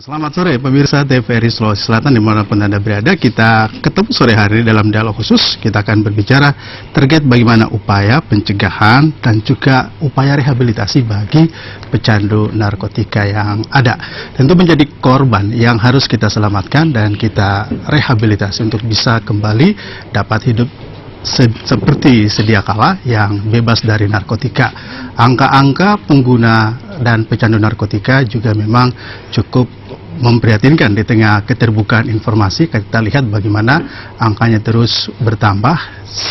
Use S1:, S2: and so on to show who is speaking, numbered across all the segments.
S1: Selamat sore pemirsa TVRI Sulawesi Selatan dimanapun Anda berada. Kita ketemu sore hari dalam dialog khusus. Kita akan berbicara terkait bagaimana upaya pencegahan dan juga upaya rehabilitasi bagi pecandu narkotika yang ada. Tentu menjadi korban yang harus kita selamatkan dan kita rehabilitasi untuk bisa kembali dapat hidup seperti sedia kala yang bebas dari narkotika. Angka-angka pengguna dan pecandu narkotika juga memang cukup memprihatinkan di tengah keterbukaan informasi. Kita lihat bagaimana angkanya terus bertambah,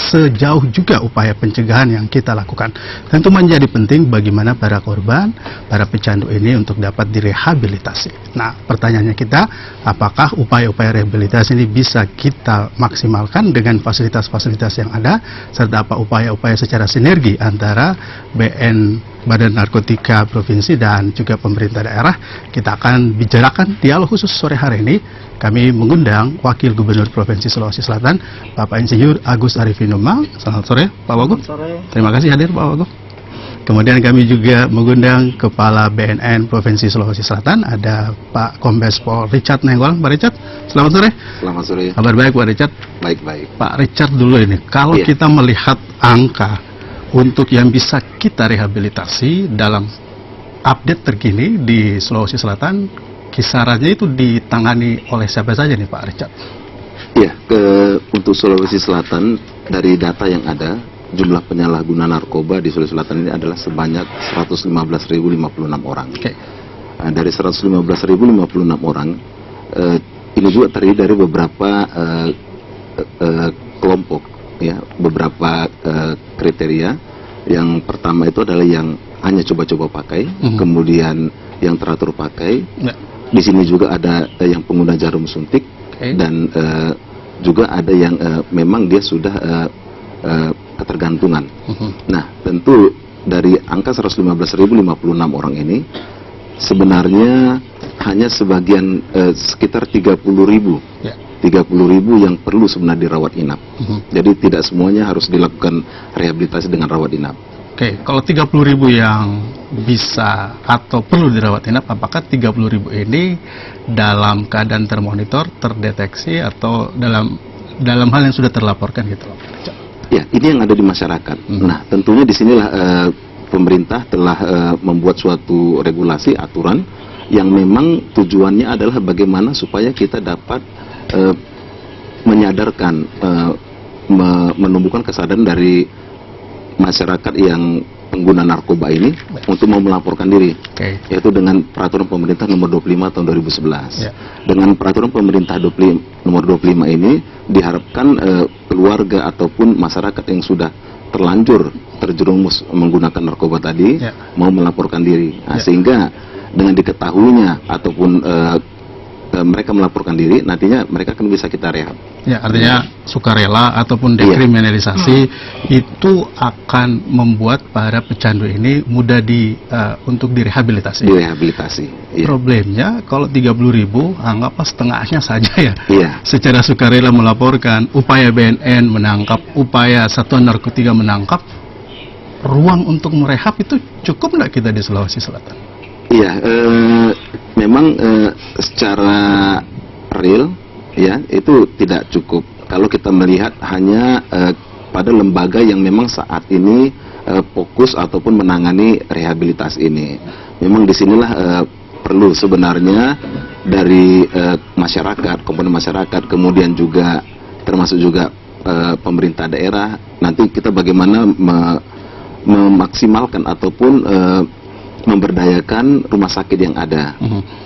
S1: sejauh juga upaya pencegahan yang kita lakukan. Tentu menjadi penting bagaimana para korban, para pecandu ini untuk dapat direhabilitasi. Nah, pertanyaannya kita, apakah upaya-upaya rehabilitasi ini bisa kita maksimalkan dengan fasilitas-fasilitas yang ada, serta apa upaya-upaya secara sinergi antara BN, Badan Narkotika Provinsi dan juga pemerintah daerah. Kita akan bicarakan dialog khusus sore hari ini. Kami mengundang Wakil Gubernur Provinsi Sulawesi Selatan, Bapak Insinyur Agus Arifin Umang. Selamat sore, Pak Wagub. Terima kasih hadir, Pak Wagub. Kemudian kami juga mengundang Kepala BNN Provinsi Sulawesi Selatan, ada Pak Kombes Pol Richard Nainggolan. Pak Richard, selamat sore.
S2: Selamat sore.
S1: Kabar baik, Pak Richard?
S2: Baik-baik.
S1: Pak Richard dulu ini, kalau kita melihat angka untuk yang bisa kita rehabilitasi dalam update terkini di Sulawesi Selatan, kisarannya itu ditangani oleh siapa saja nih Pak Richard?
S2: Iya, untuk Sulawesi Selatan dari data yang ada, jumlah penyalahguna narkoba di Sulawesi Selatan ini adalah sebanyak 115.056 orang. Dari 115.056 orang, ini juga terdiri dari beberapa kelompok, ya, beberapa kriteria. Yang pertama itu adalah yang hanya coba-coba pakai, kemudian yang teratur pakai. Di sini juga ada yang pengguna jarum suntik, dan juga ada yang memang dia sudah ketergantungan. Nah, tentu dari angka 115.056 orang ini sebenarnya hanya sebagian sekitar 30.000. 30.000 yang perlu sebenarnya dirawat inap. Jadi tidak semuanya harus dilakukan rehabilitasi dengan rawat inap.
S1: Oke, kalau 30.000 yang bisa atau perlu dirawat inap, apakah 30.000 ini dalam keadaan termonitor, terdeteksi, atau dalam hal yang sudah terlaporkan gitu?
S2: Ya, ini yang ada di masyarakat. Nah, tentunya disinilah pemerintah telah membuat suatu regulasi, aturan yang memang tujuannya adalah bagaimana supaya kita dapat menyadarkan, menumbuhkan kesadaran dari masyarakat yang pengguna narkoba ini untuk mau melaporkan diri, yaitu dengan peraturan pemerintah nomor 25 tahun 2011. Dengan peraturan pemerintah nomor 25 ini diharapkan keluarga ataupun masyarakat yang sudah terlanjur terjerumus menggunakan narkoba tadi mau melaporkan diri. Nah, sehingga dengan diketahuinya ataupun mereka melaporkan diri, nantinya mereka kan bisa kita rehab.
S1: Ya, artinya sukarela ataupun dekriminalisasi itu akan membuat para pecandu ini mudah untuk direhabilitasi. Problemnya kalau 30.000, anggaplah setengahnya saja ya. Secara sukarela melaporkan, upaya BNN menangkap, upaya Satuan Narkotika menangkap, ruang untuk merehab itu cukup nggak kita di Sulawesi Selatan?
S2: Iya, memang secara real ya itu tidak cukup kalau kita melihat hanya pada lembaga yang memang saat ini fokus ataupun menangani rehabilitasi ini. Memang disinilah perlu sebenarnya dari masyarakat, komponen masyarakat, kemudian juga termasuk juga pemerintah daerah. Nanti kita bagaimana memaksimalkan ataupun memberdayakan rumah sakit yang ada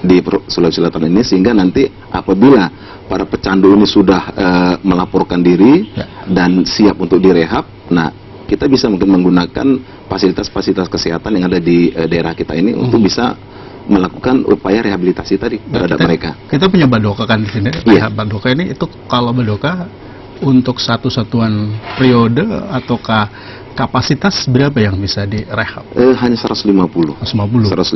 S2: di Sulawesi Selatan ini, sehingga nanti apabila para pecandu ini sudah melaporkan diri dan siap untuk direhab, nah kita bisa mungkin menggunakan fasilitas-fasilitas kesehatan yang ada di daerah kita ini untuk bisa melakukan upaya rehabilitasi tadi terhadap mereka. Kita punya Badoka kan di sini.
S1: Badoka ini itu kalau Badoka untuk satu satuan periode ataukah kapasitas berapa yang bisa direhab?
S2: Hanya 150 orang.
S1: 150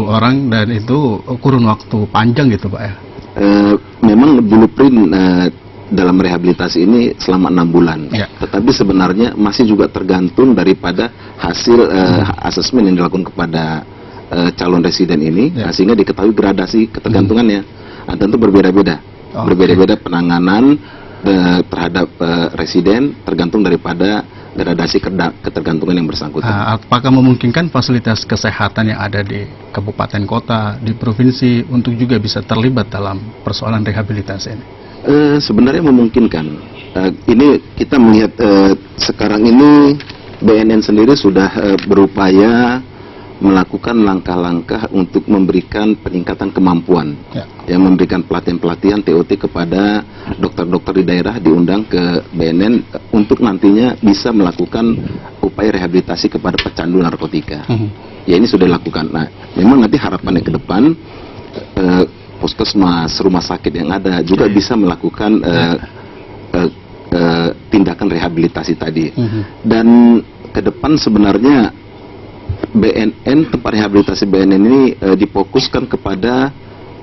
S1: orang, dan itu kurun waktu panjang gitu Pak ya?
S2: Memang blueprint dalam rehabilitasi ini selama 6 bulan. Tetapi sebenarnya masih juga tergantung daripada hasil asesmen yang dilakukan kepada calon residen ini, sehingga diketahui gradasi ketergantungannya. Nah, tentu berbeda-beda, berbeda-beda penanganan terhadap residen tergantung daripada gradasi ketergantungan yang bersangkutan.
S1: Apakah memungkinkan fasilitas kesehatan yang ada di kabupaten kota, di provinsi untuk juga bisa terlibat dalam persoalan rehabilitasi ini?
S2: Sebenarnya memungkinkan. Ini kita melihat sekarang ini BNN sendiri sudah berupaya melakukan langkah-langkah untuk memberikan peningkatan kemampuan, yang memberikan pelatihan-pelatihan TOT kepada dokter-dokter di daerah, diundang ke BNN untuk nantinya bisa melakukan upaya rehabilitasi kepada pecandu narkotika. Ya, ini sudah dilakukan. Nah, memang nanti harapannya ke depan puskesmas, rumah sakit yang ada juga bisa melakukan tindakan rehabilitasi tadi. Dan ke depan sebenarnya BNN, tempat rehabilitasi BNN ini difokuskan kepada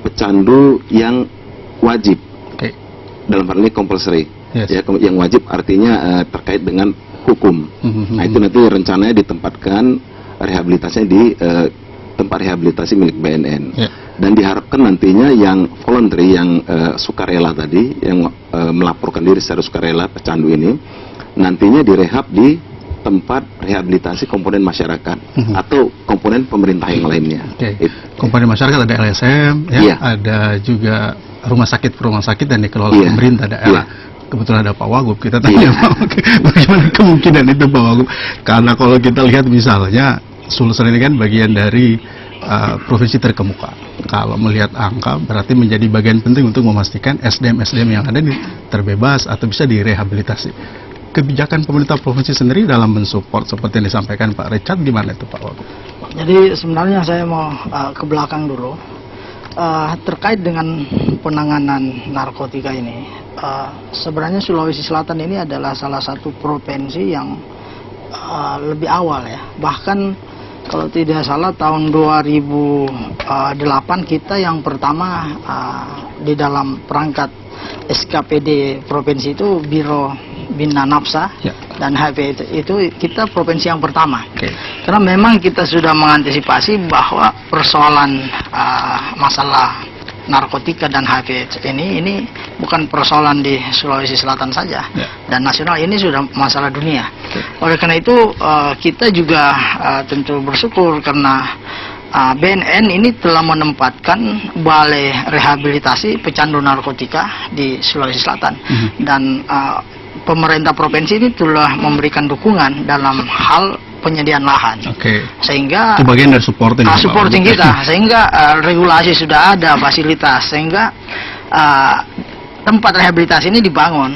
S2: pecandu yang wajib, dalam hal ini compulsory, ya, yang wajib artinya terkait dengan hukum. Nah, itu nanti rencananya ditempatkan rehabilitasinya di tempat rehabilitasi milik BNN. Dan diharapkan nantinya yang voluntary, yang sukarela tadi, yang melaporkan diri secara sukarela pecandu ini, nantinya direhab di tempat rehabilitasi komponen masyarakat atau komponen pemerintah yang lainnya.
S1: Komponen masyarakat ada LSM, ada juga rumah sakit dan dikelola pemerintah daerah. Kebetulan ada Pak Wagub, kita tanya bagaimana kemungkinan itu Pak Wagub, karena kalau kita lihat misalnya Sulsel ini kan bagian dari provinsi terkemuka. Kalau melihat angka berarti menjadi bagian penting untuk memastikan SDM-SDM yang ada terbebas atau bisa direhabilitasi. Kebijakan pemerintah provinsi sendiri dalam mensupport seperti yang disampaikan Pak Richard, gimana itu Pak Wagub?
S3: Jadi sebenarnya saya mau ke belakang dulu terkait dengan penanganan narkotika ini. Sebenarnya Sulawesi Selatan ini adalah salah satu provinsi yang lebih awal ya. Bahkan kalau tidak salah tahun 2008 kita yang pertama di dalam perangkat SKPD provinsi itu Biro Bina Nafsa dan HIV itu kita provinsi yang pertama. Karena memang kita sudah mengantisipasi bahwa persoalan masalah narkotika dan HIV ini bukan persoalan di Sulawesi Selatan saja dan nasional, ini sudah masalah dunia. Oleh karena itu kita juga tentu bersyukur karena BNN ini telah menempatkan balai rehabilitasi pecandu narkotika di Sulawesi Selatan dan pemerintah provinsi ini telah memberikan dukungan dalam hal penyediaan lahan, sehingga
S1: itu bagian dari supporting
S3: kita, sehingga regulasi sudah ada, fasilitas, sehingga tempat rehabilitasi ini dibangun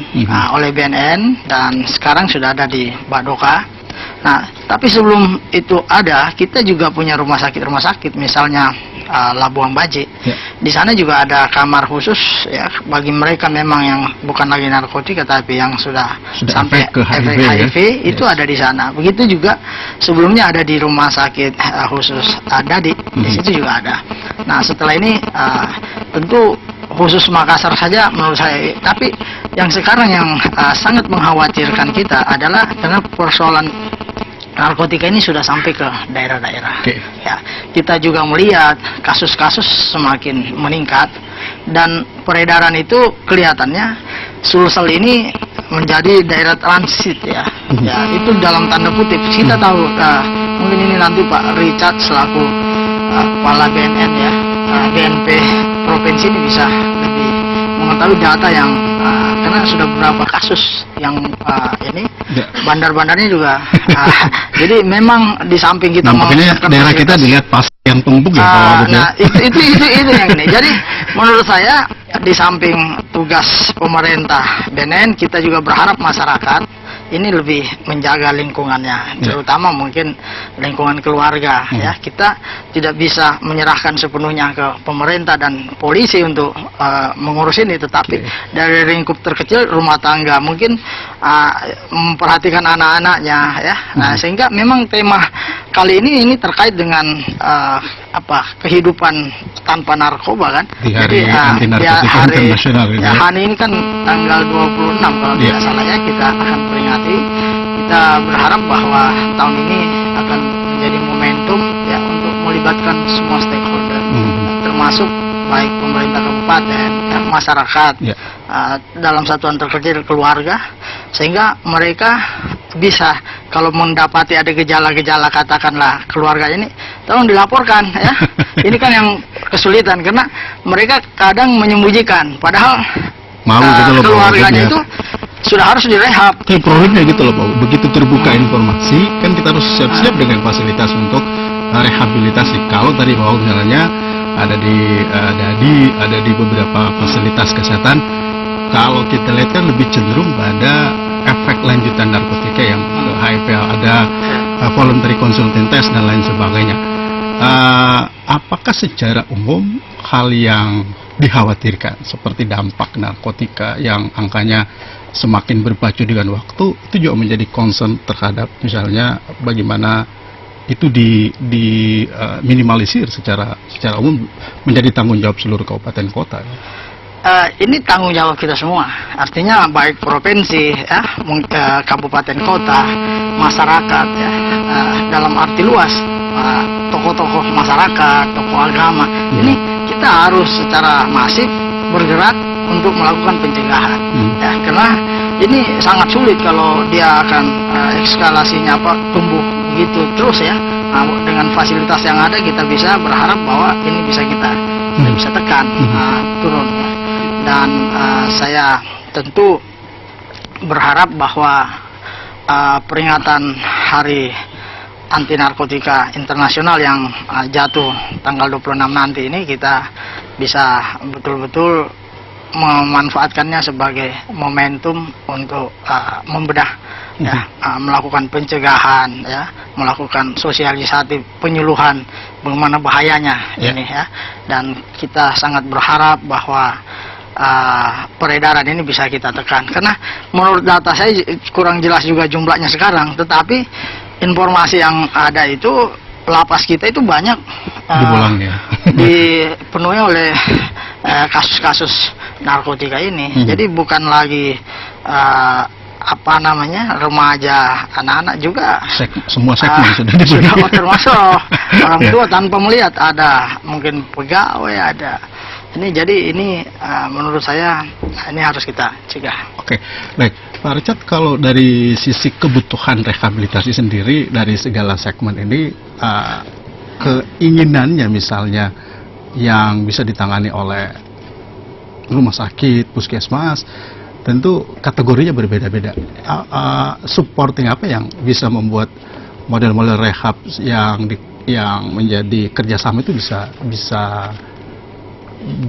S3: oleh BNN dan sekarang sudah ada di Badoka. Nah, tapi sebelum itu ada, kita juga punya rumah sakit, misalnya Labuan Baji. Di sana juga ada kamar khusus ya bagi mereka memang yang bukan lagi narkotika tapi yang sudah sampai
S1: ke HIV,
S3: itu ada di sana. Begitu juga sebelumnya ada di rumah sakit khusus Dadi, di situ juga ada. Nah, setelah ini tentu khusus Makassar saja menurut saya. Tapi yang sekarang yang sangat mengkhawatirkan kita adalah karena persoalan narkotika ini sudah sampai ke daerah-daerah. Ya, kita juga melihat kasus-kasus semakin meningkat dan peredaran itu kelihatannya Sulsel ini menjadi daerah transit ya. Ya, itu dalam tanda kutip. Kita tahu mungkin ini nanti Pak Richard selaku kepala BNN ya, BNP provinsi ini bisa lebih mengetahui data yang karena sudah beberapa kasus yang ini bandar-bandarnya juga jadi memang di samping kita
S1: nampaknya daerah kita dilihat pas yang tumpuk ya
S3: nah itu yang ini. Jadi menurut saya di samping tugas pemerintah BNN, kita juga berharap masyarakat ini lebih menjaga lingkungannya, terutama mungkin lingkungan keluarga ya. Kita tidak bisa menyerahkan sepenuhnya ke pemerintah dan polisi untuk mengurus ini, tetapi dari lingkup terkecil rumah tangga mungkin memperhatikan anak-anaknya ya. Nah, sehingga memang tema kali ini terkait dengan kehidupan tanpa narkoba kan.
S1: Di hari anti narkotika internasional
S3: ya, hari ini kan tanggal 26 kalau tidak salah ya, kita akan peringati. Kita berharap bahwa tahun ini akan menjadi momentum ya untuk melibatkan melibatkan semua stakeholder, termasuk baik pemerintah kabupaten, masyarakat, dalam satuan terkecil keluarga, sehingga mereka bisa kalau mendapati ada gejala-gejala katakanlah keluarga ini, tolong dilaporkan ya. Ini kan yang kesulitan karena mereka kadang menyembunyikan, padahal
S1: gitu loh,
S3: keluarganya itu sudah harus direhab.
S1: Problemnya gitu loh Pak, begitu terbuka informasi kan kita harus siap-siap dengan fasilitas untuk rehabilitasi. Kalau tadi bahwa misalnya ada di ada di beberapa fasilitas kesehatan, kalau kita lihat kan lebih cenderung pada efek lanjutan narkotika yang HIV, ada voluntary consultant test dan lain sebagainya. Apakah secara umum hal yang dikhawatirkan seperti dampak narkotika yang angkanya semakin berpacu dengan waktu itu juga menjadi concern terhadap misalnya bagaimana itu minimalisir secara umum menjadi tanggung jawab seluruh kabupaten kota?
S3: Ini tanggung jawab kita semua, artinya baik provinsi, kabupaten kota, masyarakat, dalam arti luas, tokoh-tokoh masyarakat, tokoh agama. Ini kita harus secara masif bergerak untuk melakukan pencegahan, karena ini sangat sulit kalau dia akan eskalasinya tumbuh begitu terus ya. Dengan fasilitas yang ada kita bisa berharap bahwa ini bisa kita bisa tekan turun ya. Dan saya tentu berharap bahwa peringatan Hari Anti Narkotika Internasional yang jatuh tanggal 26 nanti ini kita bisa betul-betul memanfaatkannya sebagai momentum untuk membedah melakukan pencegahan melakukan sosialisasi penyuluhan bagaimana bahayanya ini ya. Dan kita sangat berharap bahwa peredaran ini bisa kita tekan, karena menurut data saya kurang jelas juga jumlahnya sekarang, tetapi informasi yang ada itu lapas kita itu banyak dipenuhi oleh kasus-kasus narkotika ini. Jadi bukan lagi remaja, anak-anak juga,
S1: semua segmen
S3: sudah termasuk orang tua tanpa melihat, ada mungkin pegawai, ada ini. Jadi ini menurut saya ini harus kita cegah.
S1: Oke, baik Pak Richard, kalau dari sisi kebutuhan rehabilitasi sendiri dari segala segmen ini, keinginannya misalnya yang bisa ditangani oleh rumah sakit, puskesmas, tentu kategorinya berbeda-beda. Supporting apa yang bisa membuat model-model rehab yang menjadi kerjasama itu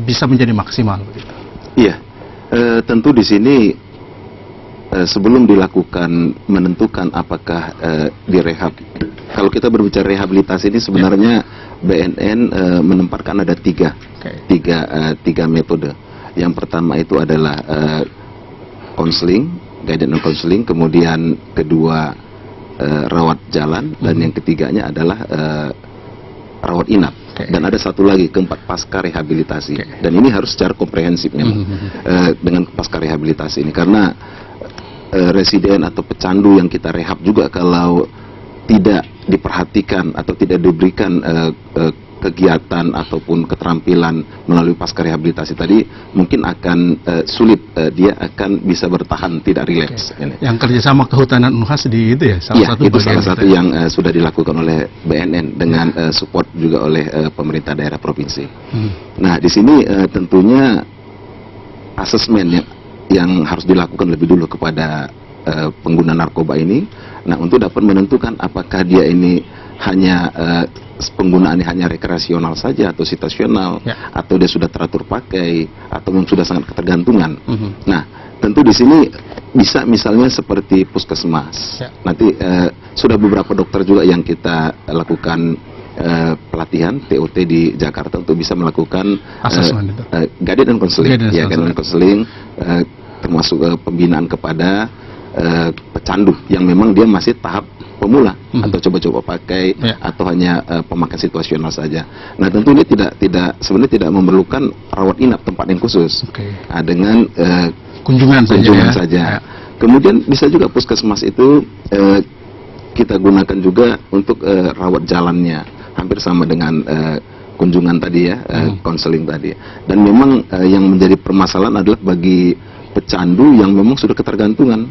S1: bisa menjadi maksimal begitu?
S2: Iya, tentu di sini sebelum dilakukan menentukan apakah direhab. Kalau kita berbicara rehabilitasi ini sebenarnya BNN menempatkan ada tiga metode. Yang pertama itu adalah konseling, guidance and counseling, kemudian kedua rawat jalan, dan yang ketiganya adalah rawat inap. Dan ada satu lagi, keempat, pasca rehabilitasi. Dan ini harus secara komprehensif memang dengan pasca rehabilitasi ini, karena residen atau pecandu yang kita rehab juga kalau tidak diperhatikan atau tidak diberikan kegiatan ataupun keterampilan melalui pasca rehabilitasi tadi, mungkin akan sulit, dia akan bisa bertahan, tidak rileks.
S1: Yang kerjasama kehutanan Unhas di itu ya, salah satu
S2: yang sudah dilakukan oleh BNN dengan support juga oleh pemerintah daerah provinsi. Nah, di sini tentunya asesmen yang harus dilakukan lebih dulu kepada pengguna narkoba ini. Nah, untuk dapat menentukan apakah dia ini hanya penggunaannya hanya rekreasional saja atau situasional, atau dia sudah teratur pakai, atau memang sudah sangat ketergantungan. Nah, tentu di sini bisa misalnya seperti puskesmas. Nanti sudah beberapa dokter juga yang kita lakukan pelatihan TOT di Jakarta untuk bisa melakukan guidance and counseling, guidance and counseling, termasuk pembinaan kepada pecandu yang memang dia masih tahap pemula atau coba-coba pakai atau hanya pemakai situasional saja. Nah, tentu ini sebenarnya tidak memerlukan rawat inap, tempat yang khusus, dengan kunjungan saja. Kemudian bisa juga puskesmas itu kita gunakan juga untuk rawat jalannya. hampir sama dengan kunjungan tadi ya, konseling tadi. Dan memang yang menjadi permasalahan adalah bagi pecandu yang memang sudah ketergantungan.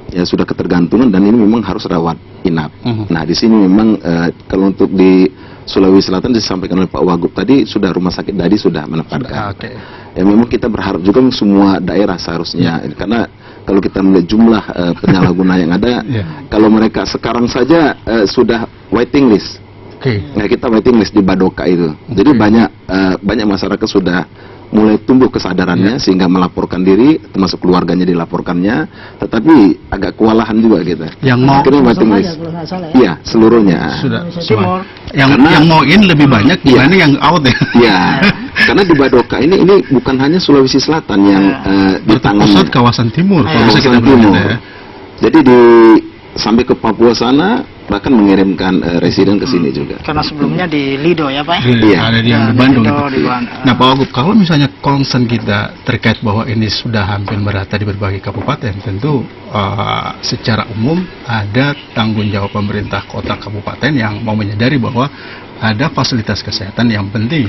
S2: Ya sudah ketergantungan dan ini memang harus rawat inap. Nah di sini memang kalau untuk di Sulawesi Selatan disampaikan oleh Pak Wagub tadi sudah rumah sakit Dadi sudah menempatkan. Ya memang kita berharap juga semua daerah seharusnya karena kalau kita melihat jumlah penyalahguna yang ada, kalau mereka sekarang saja sudah waiting list. Nah kita waiting list di Badoka itu. Jadi banyak masyarakat sudah mulai tumbuh kesadarannya sehingga melaporkan diri, termasuk keluarganya dilaporkannya, tetapi agak kewalahan juga gitu.
S1: Yang mau
S2: waiting list, iya seluruhnya.
S1: Sudah. Yang mau in lebih banyak dibanding yang out ya. Iya.
S2: Karena di Badoka ini bukan hanya Sulawesi Selatan yang ditangani.
S1: Pusat kawasan timur, kalau bisa kita
S2: timur.
S1: Ya.
S2: Jadi sampai ke Papua sana bahkan mengirimkan residen ke sini juga.
S3: Karena sebelumnya di Lido ya Pak?
S1: Iya, ada di Bandung. Nah Pak Wagub, kalau misalnya concern kita terkait bahwa ini sudah hampir merata di berbagai kabupaten, tentu secara umum ada tanggung jawab pemerintah kota kabupaten yang mau menyadari bahwa ada fasilitas kesehatan yang penting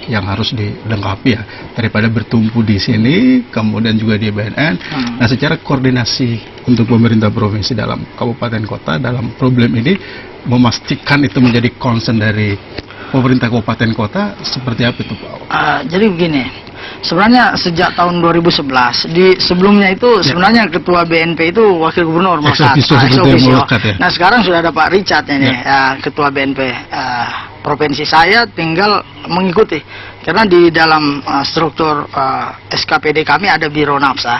S1: yang harus dilengkapi ya, daripada bertumpu di sini kemudian juga di BNN. Nah secara koordinasi untuk pemerintah provinsi dalam kabupaten kota dalam problem ini memastikan itu menjadi concern dari pemerintah kabupaten kota seperti apa itu Pak?
S3: Jadi begini, sebenarnya sejak tahun 2011 sebelumnya itu sebenarnya ketua BNP itu wakil gubernur Melekat. Nah sekarang sudah ada Pak Richard ini ketua BNP provinsi. Saya tinggal mengikuti karena di dalam struktur SKPD kami ada Biro Nafsa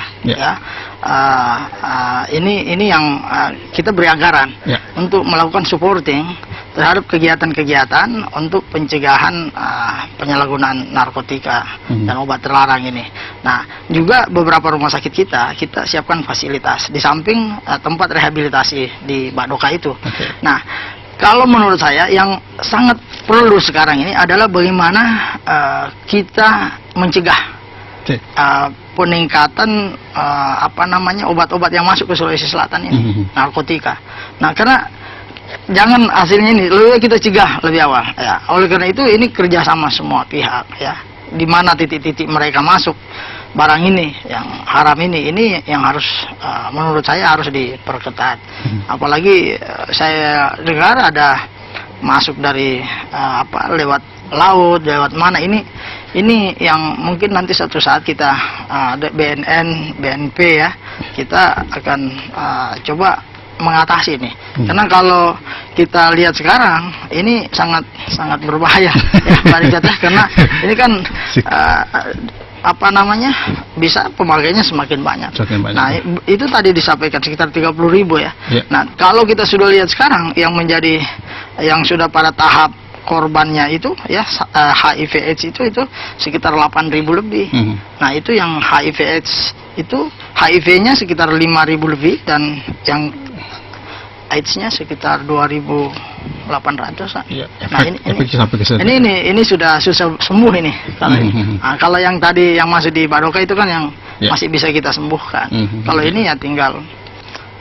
S3: ini yang kita beri anggaran untuk melakukan supporting terhadap kegiatan-kegiatan untuk pencegahan penyalahgunaan narkotika dan obat terlarang ini. Nah, juga beberapa rumah sakit kita siapkan fasilitas di samping tempat rehabilitasi di Badoka itu. Nah, kalau menurut saya yang sangat perlu sekarang ini adalah bagaimana kita mencegah peningkatan obat-obat yang masuk ke Sulawesi Selatan ini, narkotika. Nah, karena jangan hasilnya ini lebih kita cegah lebih awal ya. Oleh karena itu ini kerjasama semua pihak ya. Di mana titik-titik mereka masuk barang ini yang haram ini yang harus menurut saya harus diperketat. Apalagi saya dengar ada masuk dari lewat laut, lewat mana ini yang mungkin nanti suatu saat kita BNN, BNP ya, kita akan coba mengatasi ini. Karena kalau kita lihat sekarang ini sangat berbahaya ya Pak Richard ya, karena ini kan bisa pemakainya semakin banyak. Nah itu tadi disampaikan sekitar 30.000 ya. Nah kalau kita sudah lihat sekarang yang sudah pada tahap korbannya itu ya HIV/AIDS itu sekitar 8.000 lebih. Nah itu yang HIV/AIDS itu HIV-nya sekitar 5.000 lebih dan yang AIDS-nya sekitar 2.800. Nah ini sudah sembuh ini. Kalau yang tadi yang masih di Badoka itu kan yang masih bisa kita sembuhkan. Kalau ini ya tinggal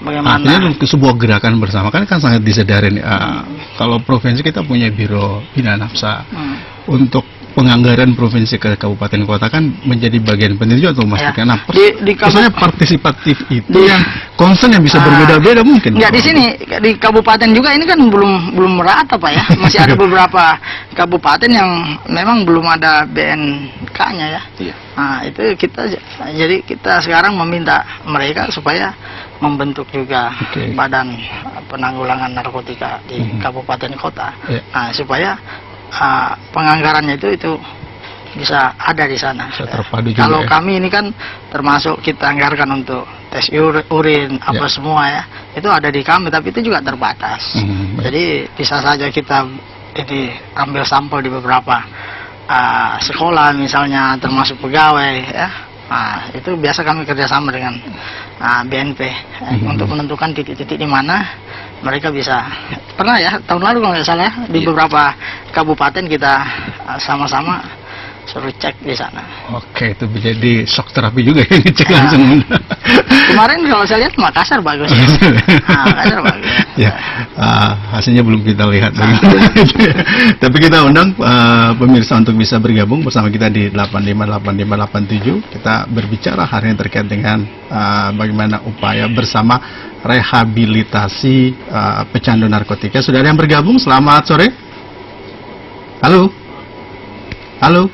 S3: bagaimana.
S1: Artinya sebuah gerakan bersama kan sangat disadarin. Kalau provinsi kita punya Biro Bina Nafsa untuk penganggaran provinsi ke kabupaten kota kan menjadi bagian penting juga untuk memastikan. Nah, misalnya partisipatif itu yang concern yang bisa berbeda-beda mungkin.
S3: Di sini di kabupaten juga ini kan belum merata Pak ya. Masih ada beberapa kabupaten yang memang belum ada BNK-nya ya. Nah itu kita sekarang meminta mereka supaya membentuk juga badan penanggulangan narkotika di kabupaten kota. Nah supaya penganggarannya itu bisa ada di sana. Kalau kami ini kan termasuk kita anggarkan untuk tes urin semua ya, itu ada di kami, tapi itu juga terbatas. Jadi bisa saja kita ini ambil sampel di beberapa sekolah misalnya, termasuk pegawai ya. Nah itu biasa kami kerjasama dengan BNP untuk menentukan titik-titik di mana mereka bisa. Pernah ya tahun lalu kalau nggak salah ya, di beberapa kabupaten kita sama-sama suruh cek di sana.
S1: Oke, itu menjadi shock terapi juga ya, ngecek langsung.
S3: Kemarin kalau saya lihat Makassar bagus ya. Makassar bagus.
S1: Ya, hasilnya belum kita lihat. Tapi kita undang pemirsa untuk bisa bergabung bersama kita di 858587. Kita berbicara hari ini terkait dengan bagaimana upaya bersama rehabilitasi pecandu narkotika. Sudah ada yang bergabung, selamat sore. Halo. Halo.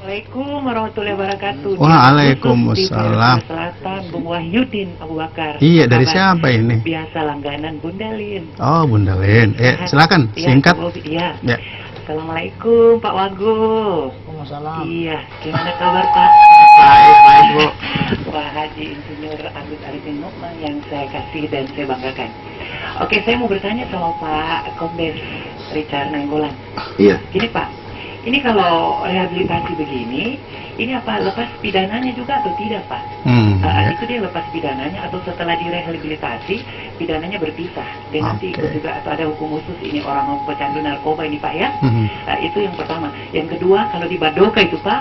S4: Assalamualaikum warahmatullahi wabarakatuh.
S1: Waalaikumsalam.
S4: Di Selatan, Bung Wahyudin Abu Bakar.
S1: Iya, dari siapa ini?
S4: Biasa langganan Bundalin.
S1: Oh, Bundalin. Silakan, singkat.
S4: Iya.
S1: Ya.
S4: Assalamualaikum Pak Wagub.
S3: Waalaikumsalam.
S4: Iya, gimana kabar Pak?
S3: Baik Bu.
S4: Pak Haji Insinyur Agus Arifin Nukman yang saya kasih dan saya banggakan. Oke, saya mau bertanya sama Pak Kombes Richard Nainggolan.
S2: Iya.
S4: Gini Pak, ini kalau rehabilitasi begini, ini apa lepas pidananya juga atau tidak Pak?
S1: Ya.
S4: Itu dia lepas pidananya atau setelah direhabilitasi pidananya berpisah dan nanti ikut juga atau ada hukum khusus ini orang pecandu narkoba ini Pak ya? Itu yang pertama. Yang kedua, kalau di Badoka itu Pak,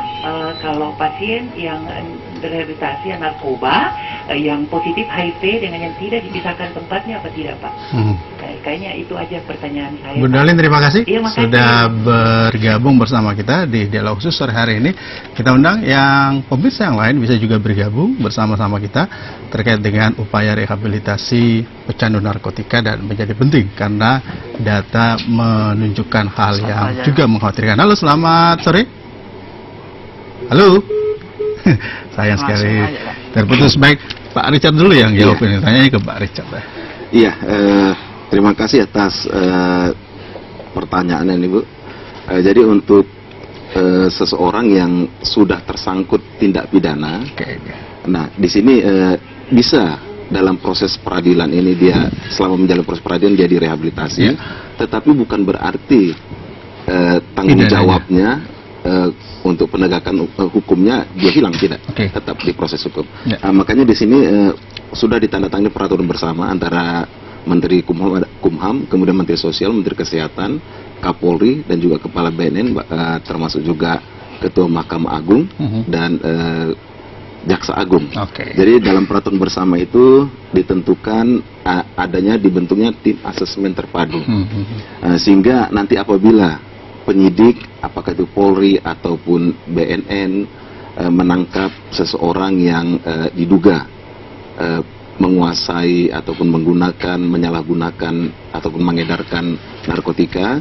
S4: kalau pasien yang rehabilitasi yang narkoba yang positif HIV dengan yang tidak dipisahkan tempatnya apa tidak Pak? Kayaknya itu aja pertanyaan saya.
S1: Bundalin, terima kasih
S4: Iya, makasih.
S1: sudah bergabung bersama kita di dialog khusus sore hari ini. Kita undang yang pemirsa yang lain bisa juga bergabung bersama-sama kita terkait dengan upaya rehabilitasi pecandu narkotika, dan menjadi penting karena data menunjukkan hal yang juga mengkhawatirkan. Halo, selamat sore. Halo. Sayang sekali terputus. Baik, Pak Richard dulu yang jawab ini. Tanya ke Pak Richard.
S2: Iya, terima kasih atas pertanyaannya nih Bu. Jadi untuk seseorang yang sudah tersangkut tindak pidana, nah di sini bisa dalam proses peradilan ini dia selama menjalani proses peradilan dia direhabilitasi, tetapi bukan berarti tanggung jawabnya untuk penegakan hukumnya dia hilang, tidak, tetap di proses hukum. Makanya di sini sudah ditandatangani peraturan bersama antara Menteri Kumham, kemudian Menteri Sosial, Menteri Kesehatan, Kapolri, dan juga Kepala BNN, termasuk juga Ketua Mahkamah Agung dan Jaksa Agung. Jadi dalam peraturan bersama itu ditentukan adanya dibentuknya tim asesmen terpadu, sehingga nanti apabila penyidik, apakah itu Polri ataupun BNN menangkap seseorang yang diduga menguasai ataupun menggunakan, menyalahgunakan ataupun mengedarkan narkotika,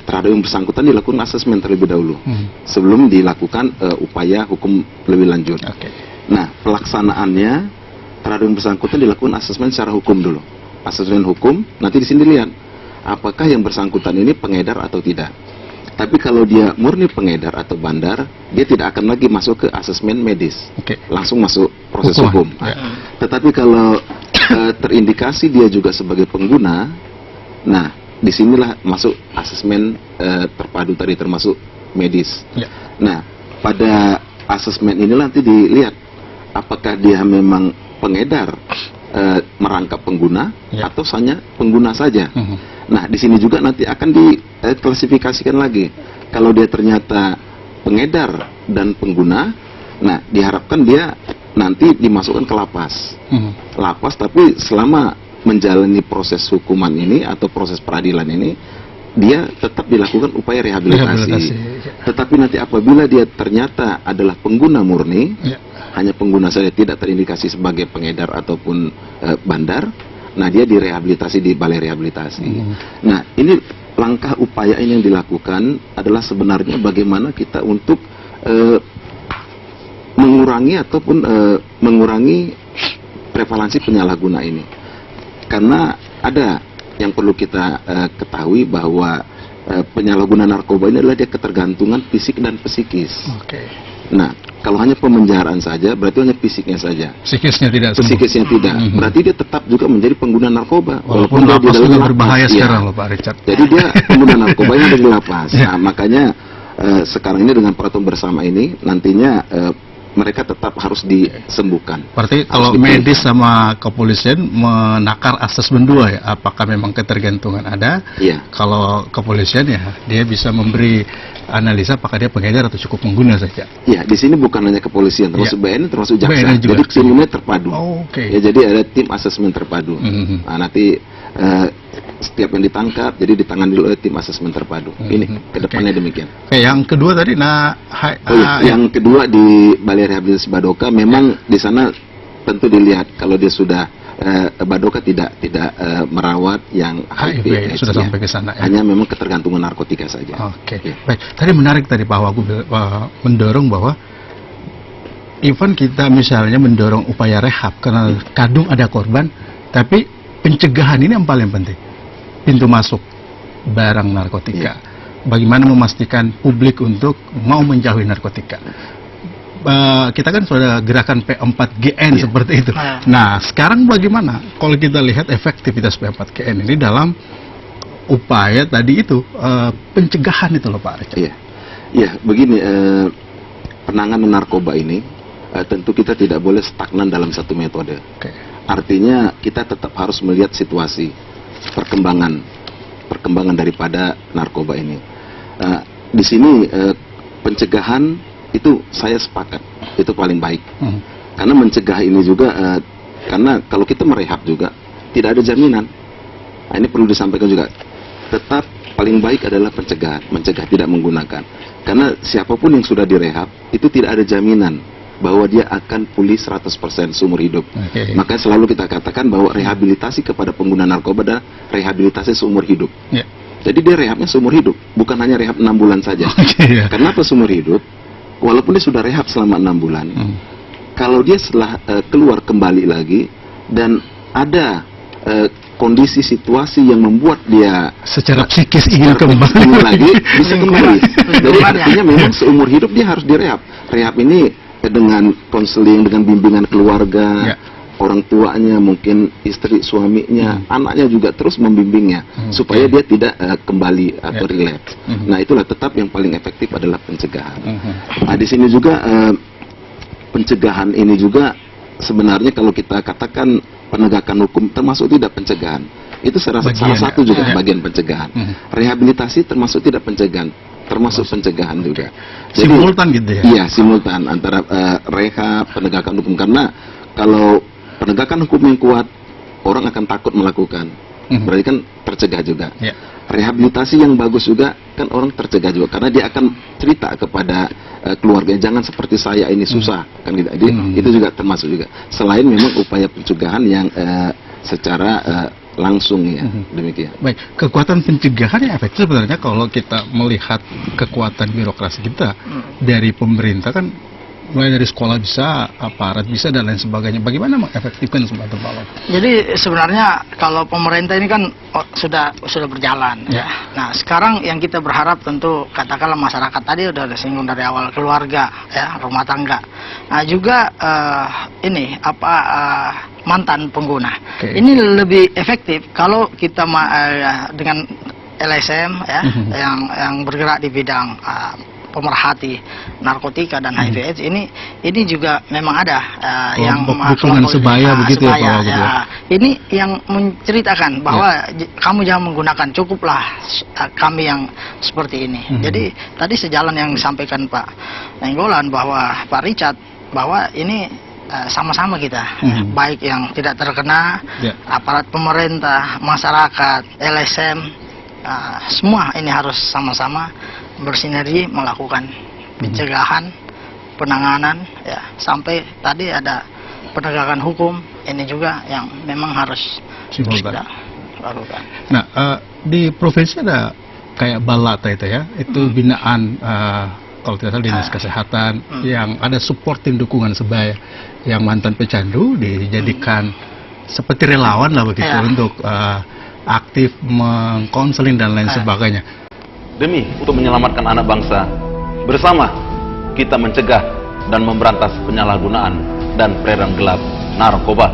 S2: terhadap yang bersangkutan dilakukan asesmen terlebih dahulu sebelum dilakukan upaya hukum lebih lanjut. Nah, pelaksanaannya terhadap yang bersangkutan dilakukan asesmen secara hukum dulu. Asesmen hukum, nanti di sini lihat apakah yang bersangkutan ini pengedar atau tidak. Tapi kalau dia murni pengedar atau bandar, dia tidak akan lagi masuk ke asesmen medis, langsung masuk proses hukum. Tetapi kalau terindikasi dia juga sebagai pengguna, nah disinilah masuk asesmen terpadu tadi, termasuk medis. Nah, pada asesmen ini nanti dilihat apakah dia memang pengedar merangkap pengguna atau hanya pengguna saja. Nah, di sini juga nanti akan diklasifikasikan lagi. Kalau dia ternyata pengedar dan pengguna, nah diharapkan dia nanti dimasukkan ke lapas. Lapas, tapi selama menjalani proses hukuman ini atau proses peradilan ini, dia tetap dilakukan upaya rehabilitasi. Tetapi nanti apabila dia ternyata adalah pengguna murni, hanya pengguna saja, tidak terindikasi sebagai pengedar ataupun bandar, nah dia direhabilitasi di balai rehabilitasi. Nah, ini langkah upaya ini yang dilakukan adalah sebenarnya bagaimana kita untuk mengurangi ataupun mengurangi prevalensi penyalahguna ini. Karena ada yang perlu kita ketahui bahwa penyalahguna narkoba ini adalah dia ketergantungan fisik dan psikis. Nah, kalau hanya pemenjaraan saja, berarti hanya fisiknya saja.
S1: Psikisnya tidak sembuh.
S2: Psikisnya tidak. Berarti dia tetap juga menjadi pengguna narkoba.
S1: Walaupun dia di dalam lapas berbahaya sekarang loh Pak Richard.
S2: Jadi dia pengguna narkoba yang ada di lapas. Nah, makanya sekarang ini dengan peraturan bersama ini, nantinya mereka tetap harus disembuhkan.
S1: Berarti kalau medis sama kepolisian menakar asesmen dua ya, apakah memang ketergantungan ada? Kalau kepolisian ya dia bisa memberi analisa apakah dia pengedar atau cukup pengguna saja.
S2: Ya, di sini bukan hanya kepolisian, termasuk BNN, termasuk jaksa.
S1: BNN juga.
S2: Jadi tim ini terpadu.
S1: Oke.
S2: Ya, jadi ada tim asesmen terpadu. Nah, nanti setiap yang ditangkap jadi ditangani oleh tim asesmen terpadu. Ini kedepannya demikian.
S1: Oke, yang kedua tadi,
S2: yang kedua di Balai Rehabilitasi Badoka memang di sana tentu dilihat kalau dia sudah Badoka tidak merawat yang HIV
S1: sudah sampai ke sana. Ya?
S2: Hanya memang ketergantungan narkotika saja.
S1: Oke. Baik. Tadi menarik tadi Pak Wagub mendorong bahwa even kita misalnya mendorong upaya rehab karena kadung ada korban, tapi pencegahan ini yang paling penting. Pintu masuk barang narkotika. Bagaimana memastikan publik untuk mau menjauhi narkotika. Kita kan sudah gerakan P4GN seperti itu. Nah, sekarang bagaimana kalau kita lihat efektivitas P4GN ini dalam upaya tadi itu pencegahan itu loh Pak Richard?
S2: Iya, begini, penanganan narkoba ini tentu kita tidak boleh stagnan dalam satu metode. Artinya kita tetap harus melihat situasi perkembangan daripada narkoba ini. Di sini pencegahan itu saya sepakat, itu paling baik. Karena mencegah ini juga, karena kalau kita merehab juga tidak ada jaminan. Nah, ini perlu disampaikan juga. Tetap paling baik adalah pencegahan, mencegah tidak menggunakan. Karena siapapun yang sudah direhab itu tidak ada jaminan bahwa dia akan pulih 100% seumur hidup. Makanya selalu kita katakan bahwa rehabilitasi kepada pengguna narkoba adalah rehabilitasi seumur hidup. Jadi dia rehabnya seumur hidup, bukan hanya rehab 6 bulan saja. Kenapa seumur hidup? Walaupun dia sudah rehab selama 6 bulan, kalau dia setelah keluar kembali lagi dan ada kondisi situasi yang membuat dia
S1: secara psikis ingin kembali
S2: lagi, bisa kembali. Jadi artinya memang seumur hidup dia harus direhab. Rehab ini dengan konseling, dengan bimbingan keluarga, orang tuanya, mungkin istri, suaminya, anaknya juga terus membimbingnya supaya dia tidak kembali atau relapse. Nah, itulah tetap yang paling efektif adalah pencegahan. Nah, di sini juga pencegahan ini juga sebenarnya kalau kita katakan penegakan hukum termasuk tidak pencegahan. Itu salah satu juga bagian pencegahan. Rehabilitasi termasuk tidak pencegahan, termasuk pencegahan juga. Jadi,
S1: simultan gitu ya?
S2: Iya, simultan antara rehab, penegakan hukum. Karena kalau penegakan hukum yang kuat, orang akan takut melakukan. Berarti kan tercegah juga. Rehabilitasi yang bagus juga, kan orang tercegah juga. Karena dia akan cerita kepada keluarga, jangan seperti saya ini susah. Kan gitu. Jadi, itu juga termasuk juga. Selain memang upaya pencegahan yang secara langsung ya, demikian.
S1: Baik, kekuatan pencegahan yang efektif sebenarnya kalau kita melihat kekuatan birokrasi kita dari pemerintah kan mulai dari sekolah bisa, aparat bisa, dan lain sebagainya. Bagaimana mengefektifkan semua itu, Pak?
S3: Jadi sebenarnya kalau pemerintah ini kan sudah berjalan. Nah, sekarang yang kita berharap tentu katakanlah masyarakat tadi udah disinggung dari awal, keluarga, ya, rumah tangga. Nah, juga mantan pengguna. Ini lebih efektif kalau kita dengan LSM ya, yang bergerak di bidang pemerhati narkotika dan HIV/AIDS ini juga memang ada yang
S1: dukungan sebaya begitu ya Pak Wagub.
S3: Ini yang menceritakan bahwa kamu jangan menggunakan, cukuplah kami yang seperti ini. Jadi tadi sejalan yang disampaikan Pak Nainggolan bahwa Pak Richard bahwa ini sama-sama kita, baik yang tidak terkena, aparat pemerintah, masyarakat, LSM, semua ini harus sama-sama bersinergi melakukan pencegahan, penanganan, ya, sampai tadi ada penegakan hukum. Ini juga yang memang harus kita lakukan.
S1: Nah, di provinsi ada kayak Balata itu ya, itu binaan kalau tidak salah dinas kesehatan yang ada support tim dukungan sebaya yang mantan pecandu dijadikan seperti relawan lah begitu untuk aktif mengkonseling dan lain sebagainya.
S5: Demi untuk menyelamatkan anak bangsa, bersama kita mencegah dan memberantas penyalahgunaan dan peredaran gelap narkoba.